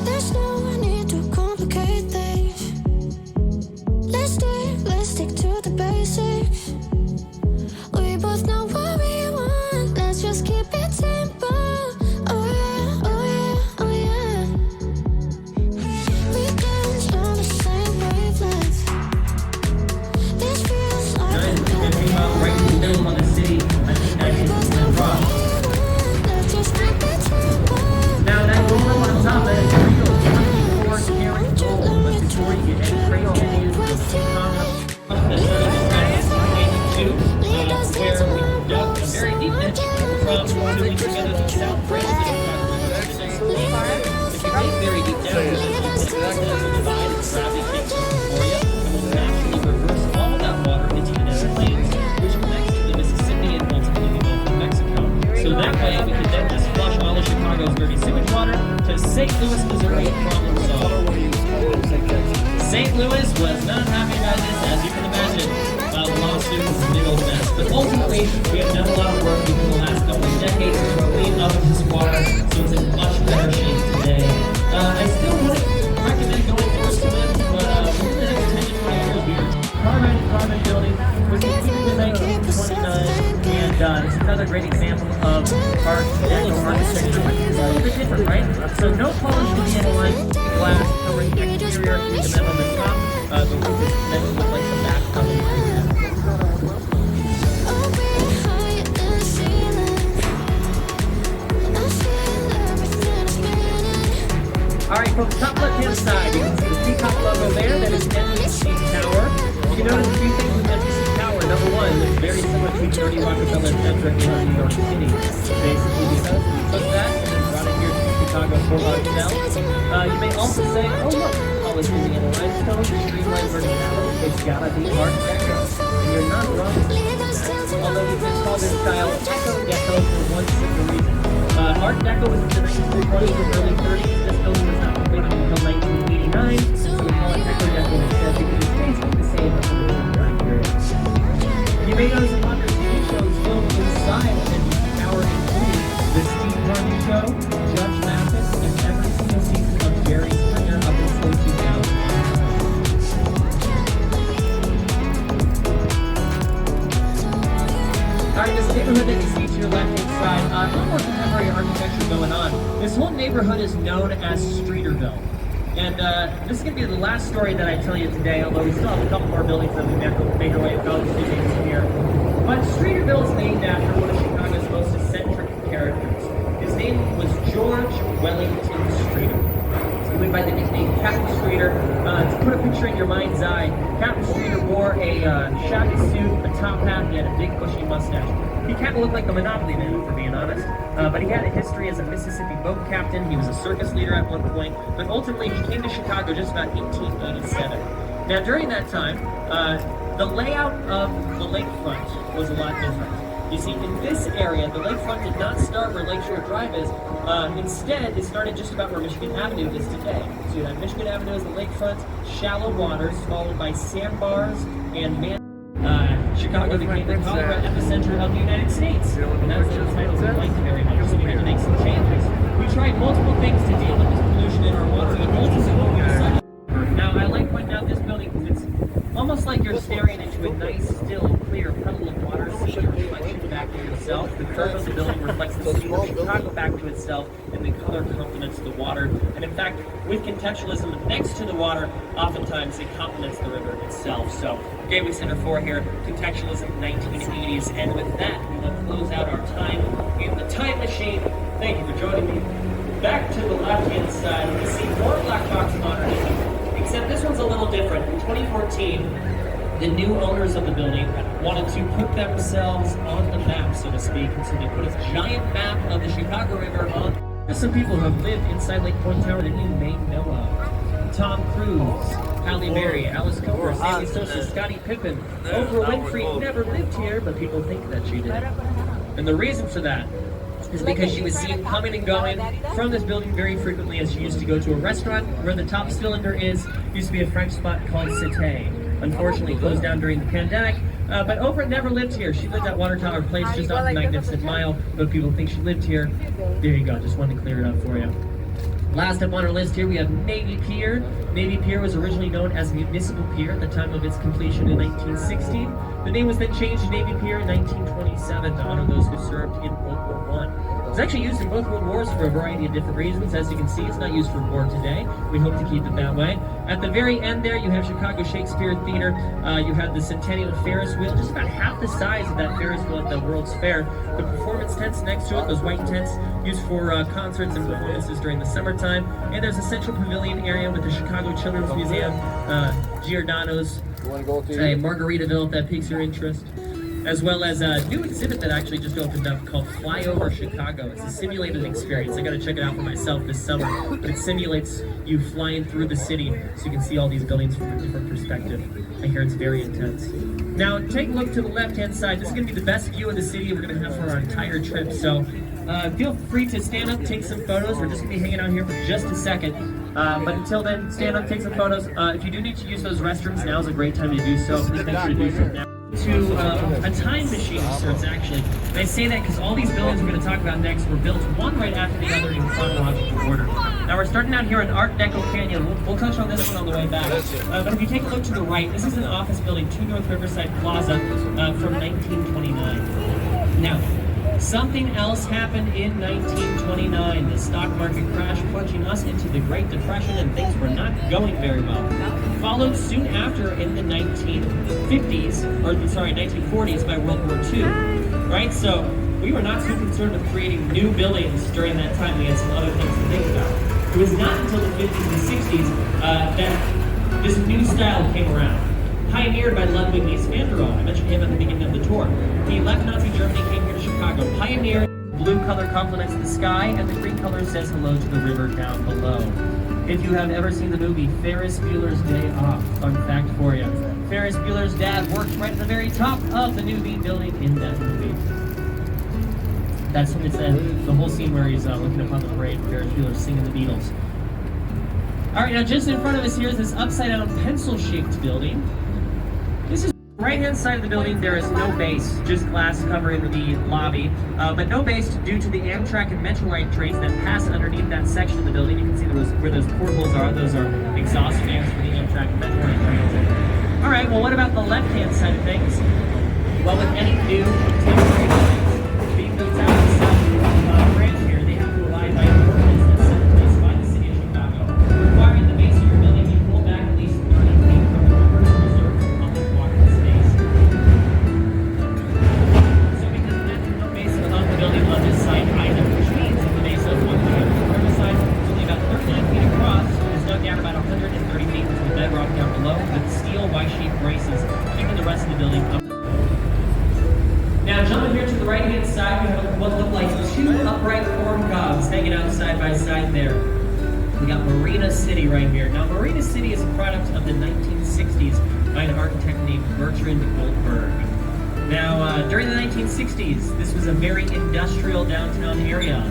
There's no need to complicate things. Let's stick to the basics. We both know what we want. Let's just keep it simple. Oh yeah, oh yeah, oh yeah. We dance on the same wavelength. This feels like Right in the middle of the city. I think that is the rock. let's just keep it simple. Now that gold on top, that is real 24 karat gold. But before you get any crazy ideas, the study is where we dug a very deep ditch from moving together the south branch of the If you dig very deep down, it's divide and gravity takes over for you, and will naturally reverse all that water into the desert plains, which connects to the Mississippi and ultimately the Gulf of Mexico. So that way, we could then just flush all of Chicago's dirty sewage water to St. Louis, Missouri, problem solved. St. Louis was not happy about this, as you can imagine. Lawsuits, big old mess. But ultimately, we have done a lot of work within the last couple of decades to clean up this water so it's in much better shape today. I still wouldn't recommend going forward to it, but within the next 10 to 20 years, carbon building was completed in 1929, and it's another great example of art and architecture, which is a little bit different, right? So no polish to the inline, glass covering the exterior, and then on the top, the roof is meant to look like the back of the Alright folks, top left-hand side, you can see the peacock logo there, that is NBC Tower. You can notice a few things with NBC Tower. Number one, it's very similar to Dirty Rockefeller Center in New York City. Basically because we took that and then brought it here to Chicago for ourselves. You may also say, oh look, college building in a limestone, streamlined verticality, it's gotta be Art Deco. And you're not wrong. Although we've been called this style Deco for one simple reason. Art Deco was in the 1920s and early 30s. This building was not completed until 1989, so we call it Eco Deco instead because it's basically the same as the time period. You may notice a lot of TV shows filmed inside of the tower, including The Steve Harvey Show, Judge Mathis, and every single season of Jerry Springer up until 2000. Alright, this neighborhood that you see to your left-hand side, a lot more contemporary architecture going on. This whole neighborhood is known as Streeterville. And this is going to be the last story that I tell you today, although we still have a couple more buildings that we made our way about to here. But Streeterville is named after one of Chicago's most eccentric characters. His name was George Wellington Streeter. He went by the nickname Captain Streeter. To put a picture in your mind's eye, Captain Streeter wore a shabby suit, a top hat, and a big bushy mustache. He kind of looked like the Monopoly Man, for being honest. But he had a history as a Mississippi boat captain. He was a circus leader at one point. But ultimately, he came to Chicago just about 1887. Now, during that time, the layout of the lakefront was a lot different. You see, in this area, the lakefront did not start where Lakeshore Drive is. Instead, it started just about where Michigan Avenue is today. So you have Michigan Avenue as the lakefront, shallow waters, followed by sandbars and Chicago became the cholera epicenter of the United States. And that's the title we liked very much, so we had to make some changes. We tried multiple things to deal with this pollution in our water, but ultimately we decided. Now, I like pointing out this building because it's almost like you're staring into a nice, still, clear puddle of water, seeing your reflection back to yourself. The curve of the building reflects the city of Chicago back to itself, and the color complements the water. And in fact, with contextualism next to the water, oftentimes it complements the river itself. So, Gateway Center 4 here, contextualism 1980s. And with that, we will close out our time in the time machine. Thank you for joining me. Back to the left-hand side, we see more black box modernism. Except this one's a little different. In 2014, the new owners of the building wanted to put themselves on the map, so to speak, and so they put a giant map of the Chicago River on. There's some people who have lived inside Lake Point Tower that you may know of. Tom Cruise, Halle Berry, Alice Cooper, Sammy Sosa, Scottie Pippen. Oprah Winfrey never lived here, but people think that she did. And the reason for that is because she was seen coming and going from this building very frequently as she used to go to a restaurant where the top cylinder used to be a French spot called Cité. Unfortunately closed down during the pandemic, but Oprah never lived here. She lived at Water Tower Place just off the Magnificent Mile, but people think she lived here. There you go, just wanted to clear it up for you. Last up on our list here, we have Navy Pier. Navy Pier was originally known as Municipal Pier at the time of its completion in 1916. The name was then changed to Navy Pier in 1927 to honor those who served in World War I. It was actually used in both World Wars for a variety of different reasons. As you can see, it's not used for war today. We hope to keep it that way. At the very end there, you have Chicago Shakespeare Theater. You have the Centennial Ferris wheel, just about half the size of that Ferris wheel at the World's Fair. The performance tents next to it, those white tents, used for concerts and performances during the summertime. And there's a central pavilion area with the Chicago Children's Museum, Giordano's, Margaritaville, if that piques your interest. As well as a new exhibit that actually just opened up called Fly Over Chicago. It's a simulated experience. I got to check it out for myself this summer, but it simulates you flying through the city so you can see all these buildings from a different perspective. I hear it's very intense. Now, take a look to the left-hand side. This is going to be the best view of the city we're going to have for our entire trip, so feel free to stand up, take some photos. We're just going to be hanging out here for just a second. But until then, stand up, take some photos. If you do need to use those restrooms, now is a great time to do so. Please make sure to do so now. To a time machine of sorts, actually. And I say that because all these buildings we're going to talk about next were built one right after the other in chronological order. Now we're starting out here in Art Deco Canyon. We'll touch on this one on the way back. But if you take a look to the right, this is an office building, 2 North Riverside Plaza from 1929. Now, something else happened in 1929. The stock market crash plunging us into the Great Depression, and things were not going very well. Followed soon after in the 1940s by World War II. Right? So we were not too concerned with creating new buildings during that time. We had some other things to think about. It was not until the 50s and 60s that this new style came around. Pioneered by Ludwig Mies van der Rohe. I mentioned him at the beginning of the tour. He left Nazi Germany, came here to Chicago. Pioneered, blue color complements the sky, and the green color says hello to the river down below. If you have ever seen the movie Ferris Bueller's Day Off, fun fact for you. Ferris Bueller's dad worked right at the very top of the New Bean building in that movie. That's what it said. The whole scene where he's looking upon the parade, Ferris Bueller's singing the Beatles. Alright, now just in front of us here is this upside-down pencil-shaped building. This is right-hand side of the building. There is no base, just glass covering the lobby, but no base due to the Amtrak and Metrolite trains that pass underneath that section of the building. You can see where those portholes are. Those are exhaust fans for the Amtrak and Metrolite trains. All right, well, what about the left-hand side of things? Well, with any new temporary buildings being built out in the south branch here, they have to abide by ordinance that's set in place by the city of Chicago, requiring the base of your building be pulled back at least 30 feet from the river to preserve public walking space. So because of that, there's no base of the building on this side either, which means that the base of one building on the river side is only about 39 feet across and is dug down about 130 feet into the bedrock down below with steel Y-shaped braces, keeping the rest of the building up. Now, jumping here to the right-hand side, we have what look like 2 upright form gobs hanging out side by side there. We got Marina City right here. Now, Marina City is a product of the 1960s by an architect named Bertrand Goldberg. Now, during the 1960s, this was a very industrial downtown area.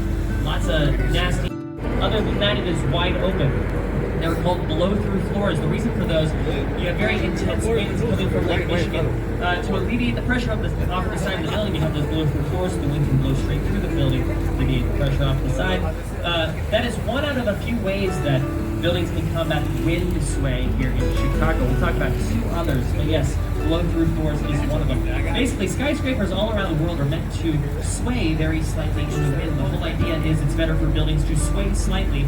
Lots of nasty. Other than that, it is wide open. They were called blow-through floors. The reason for those, you have very intense winds coming from Lake Michigan. To alleviate the pressure off the side of the building, you have those blow-through floors so the wind can blow straight through the building, alleviate the pressure off the side. That is one out of a few ways that buildings can combat wind sway here in Chicago. We'll talk about 2 others, but yes, blow-through floors is one of them. Basically, skyscrapers all around the world are meant to sway very slightly in the wind. The whole idea is it's better for buildings to sway slightly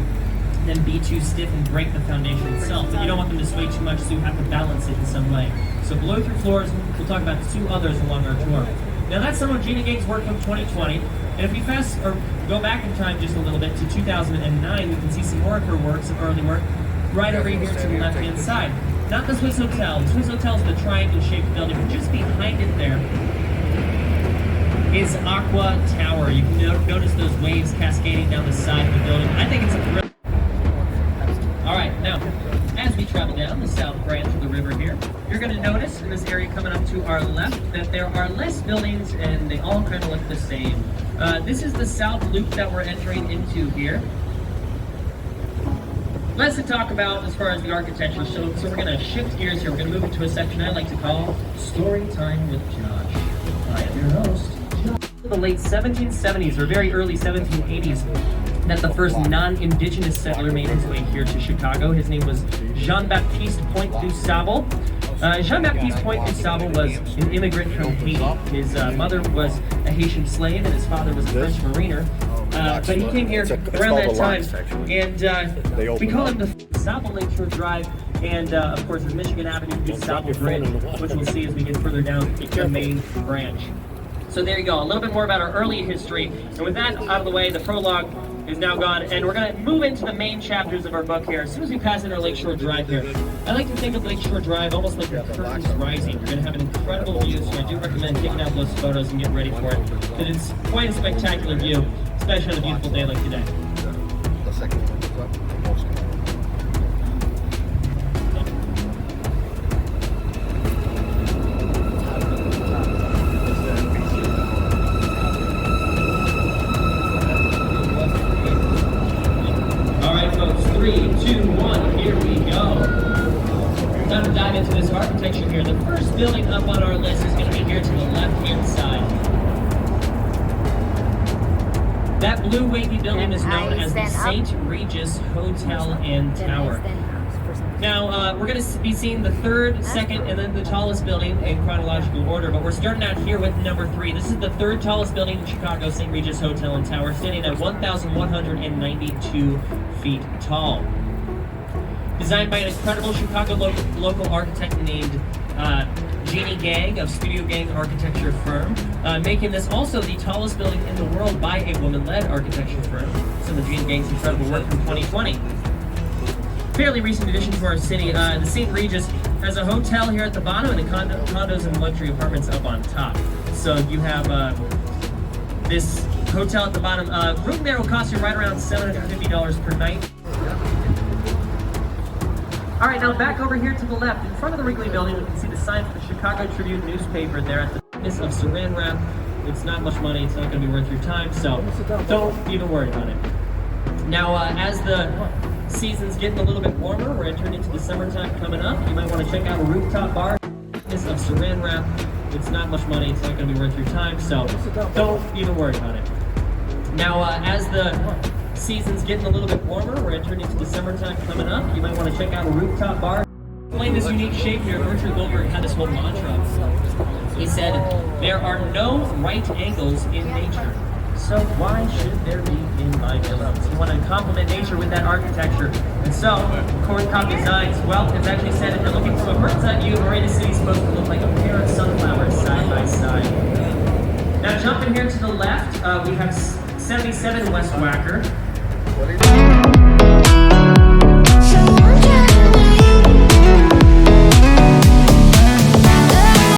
than be too stiff and break the foundation itself. But you don't want them to sway too much, so you have to balance it in some way. So blow-through floors, we'll talk about 2 others along our tour. Now that's some of Gina Gage's work from 2020. And if we go back in time just a little bit to 2009, we can see some more of her work, some early work, right over here to the left-hand side. Not the Swiss Hotel. The Swiss Hotel is the triangle-shaped building, but just behind it there is Aqua Tower. You can notice those waves cascading down the side of the building. I think it's a brilliant. All right, now, as we travel down the south branch of the river here, you're going to notice in this area coming up to our left that there are less buildings and they all kind of look the same. This is the south loop that we're entering into here. Less to talk about as far as the architecture, so we're going to shift gears here. We're going to move into a section I like to call Story Time with Josh. I am your host, Josh. The late 1770s or very early 1780s. that the first non-indigenous settler made his way here to Chicago. His name was Jean-Baptiste Point du Sable. Jean-Baptiste Point du Sable was an immigrant from Haiti. His mother was a Haitian slave and his father was a French mariner. But he came here around that time, and we call it the Sable Lakeshore Drive, and of course there's Michigan Avenue to Sable Bridge, which we'll see as we get further down the main branch. So there you go, a little bit more about our early history, and with that out of the way, the prologue is now gone, and we're going to move into the main chapters of our book here. As soon as we pass in our Lakeshore Drive here, I like to think of Lakeshore Drive almost like the curtains rising. You're going to have an incredible view, so I do recommend taking out those photos and getting ready for it. It is quite a spectacular view, especially on a beautiful day like today. Into this architecture here. The first building up on our list is going to be here to the left-hand side. That blue wavy building is known as the St. Regis Hotel and Tower. Now, we're going to be seeing the third, second, and then the tallest building in chronological order, but we're starting out here with number 3. This is the third tallest building in Chicago, St. Regis Hotel and Tower, standing at 1,192 feet tall. Designed by an incredible Chicago local architect named Jeannie Gang of Studio Gang Architecture firm, making this also the tallest building in the world by a woman-led architecture firm. Some of Jeannie Gang's incredible work from 2020. Fairly recent addition to our city, the St. Regis has a hotel here at the bottom and the condos and luxury apartments up on top. So you have this hotel at the bottom. Room there will cost you right around $750 per night. All right, now back over here to the left, in front of the Wrigley Building, you can see the sign for the Chicago Tribune newspaper there at the thickness of Saran wrap. It's not much money, it's not going to be worth your time, so don't even worry about it. Now, as the season's getting a little bit warmer, we're entering into the summertime coming up, you might want to check out a rooftop bar. Thickness of Saran wrap. It's not much money, it's not going to be worth your time, so don't even worry about it. Now, as the season's getting a little bit warmer, we're entering into the summertime coming up, you might want to check out a rooftop bar. Explain this unique shape here. Richard Goldberg had this whole mantra. He said, "There are no right angles in nature, so why should there be in my villas?" You want to complement nature with that architecture. And so, Corncob Designs, well, it's actually said if you're looking from a bird's eye view, Marina City is supposed to look like a pair of sunflowers side by side. Now jumping here to the left, we have 77 West Wacker.